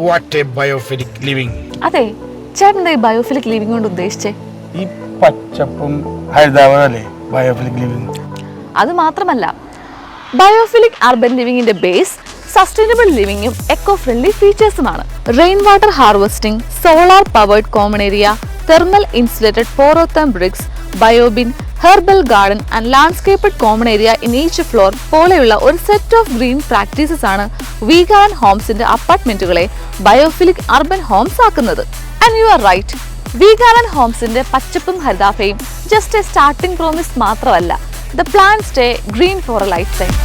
What a biophilic living. അതെ, ചേട്ടൻ ഈ ബയോഫിലിക് ലിവിംഗ് കൊണ്ട് ഉദ്ദേശിച്ചേ? ഈ പച്ചപ്പും ഹരിതാവനല്ലേ ബയോഫിലിക് ലിവിംഗ്. അത് മാത്രമല്ല, ബയോഫിലിക് അർബൻ ലിവിംഗിന്റെ ബേസ് സസ്റ്റൈനബിൾ ലിവിംഗും എക്കോ ഫ്രണ്ട്ലി ഫീച്ചേഴ്സുമാണ്. Rain water harvesting, solar powered common area, thermal-insulated Porotherm bricks, biobin, Herbal garden and landscaped common area in each floor പോലെയുള്ള ഒരു സെറ്റ് ഓഫ് ഗ്രീൻ പ്രാക്ടീസസ് ആണ് Veegaland ഹോംസിന്റെ അപ്പാർട്ട്മെന്റുകളെ biophilic urban homes ആക്കുന്നത്. And you are right, Veegaland ഹോംസിന്റെ പച്ചപ്പും ഹരിതാഭയും just a starting promise മാത്രമല്ല, the plan stay green for a life time.